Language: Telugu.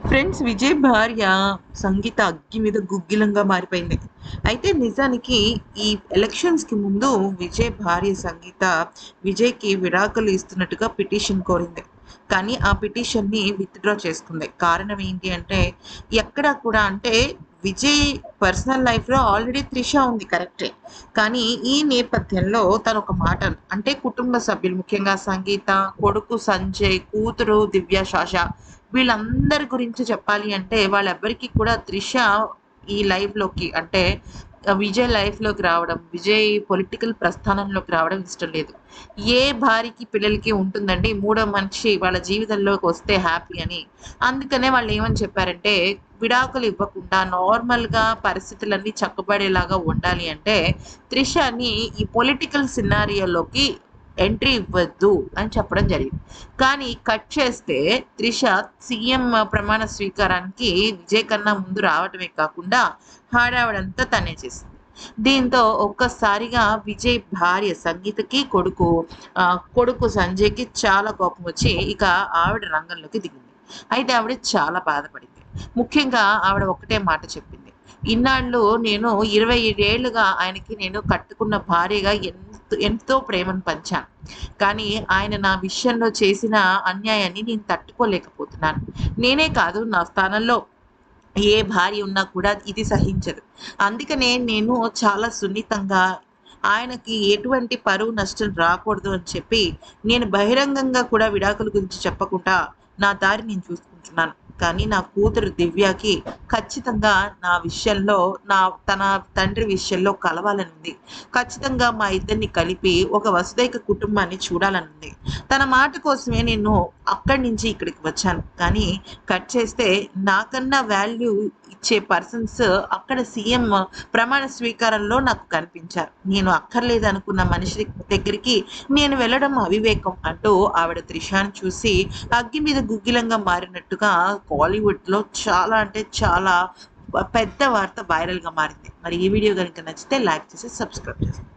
ఫ్రెండ్స్, విజయ్ భార్య సంగీత అగ్గి మీద గుగ్గిలంగా మారిపోయింది. అయితే నిజానికి ఈ ఎలక్షన్స్‌కి ముందు విజయ్ భార్య సంగీత విజయ్‌కి విడాకులు ఇస్తున్నట్టుగా పిటిషన్ కోరింది. కానీ ఆ పిటిషన్‌ని విత్‌డ్రా చేసుకుంది. కారణం ఏంటి అంటే ఎక్కడా కూడా అంటే విజయ్ పర్సనల్ లైఫ్‌లో ఆల్రెడీ త్రిష ఉంది కరెక్టే. కానీ ఈ నేపథ్యంలో తను ఒక మాట అంటే కుటుంబ సభ్యులు ముఖ్యంగా సంగీత, కొడుకు సంజయ్, కూతురు దివ్య శాష వీళ్ళందరి గురించి చెప్పాలి అంటే వాళ్ళెవ్వరికీ కూడా త్రిష ఈ లైఫ్‌లోకి అంటే విజయ్ లైఫ్‌లోకి రావడం, విజయ్ పొలిటికల్ ప్రస్థానంలోకి రావడం ఇష్టం లేదు. ఏ భార్యకి, పిల్లలకి ఉంటుందండి మూడో మనిషి వాళ్ళ జీవితంలోకి వస్తే హ్యాపీ అని. అందుకనే వాళ్ళేమని చెప్పారంటే, విడాకులు ఇవ్వకుండా నార్మల్‌గా పరిస్థితులన్నీ చక్కబడేలాగా ఉండాలి అంటే, త్రిషని ఈ పొలిటికల్ సినారియోలోకి ఎంట్రీ ఇవ్వద్దు అని చెప్పడం జరిగింది. కానీ కట్ చేస్తే త్రిష సీఎం ప్రమాణ స్వీకారానికి విజయ్ కన్నా ముందు రావటమే కాకుండా హడావిడంతా తనే చేసింది. దీంతో ఒక్కసారిగా విజయ్ భార్య సంగీతకి, కొడుకు సంజయ్‌కి చాలా కోపమొచ్చి ఇక ఆవిడ రంగంలోకి దిగింది. అయితే ఆవిడ చాలా బాధపడింది. ముఖ్యంగా ఆవిడ ఒకటే మాట చెప్పింది. ఇన్నాళ్ళు నేను 27 ఏళ్లుగా ఆయనకి నేను కట్టుకున్న భార్యగా ఎంతో ప్రేమను పంచాను. కానీ ఆయన నా విషయంలో చేసిన అన్యాయాన్ని నేను తట్టుకోలేకపోతున్నాను. నేనే కాదు నా స్థానంలో ఏ భార్య ఉన్నా కూడా ఇది సహించదు. అందుకనే నేను చాలా సున్నితంగా ఆయనకి ఎటువంటి పరువు నష్టం రాకూడదు అని చెప్పి, నేను బహిరంగంగా కూడా విడాకుల గురించి చెప్పకుండా నా దారి నేను చూసుకుంటున్నాను. కానీ నా కూతురు దివ్యకి ఖచ్చితంగా నా విషయంలో నా తన తండ్రి విషయంలో కలవాలనుంది. ఖచ్చితంగా మా ఇద్దరిని కలిపి ఒక వసుదైక కుటుంబాన్ని చూడాలనుంది. తన మాట కోసమే నేను అక్కడి నుంచి ఇక్కడికి వచ్చాను. కానీ కట్ చేస్తే నాకన్నా వాల్యూ ఇచ్చే పర్సన్స్ అక్కడ సీఎం ప్రమాణ స్వీకారంలో నాకు కనిపించారు. నేను అక్కర్లేదనుకున్న మనిషి దగ్గరికి నేను వెళ్ళడం అవివేకం అంటూ ఆవిడ త్రిషాని చూసి అగ్గి మీద గుగ్గిలంగా మారినట్టుగా కాలీవుడ్‌లో చాలా అంటే చాలా పెద్ద వార్త వైరల్‌గా మారింది. మరి ఈ వీడియో గనుక నచ్చితే లైక్ చేసి సబ్స్క్రైబ్ చేసుకోండి.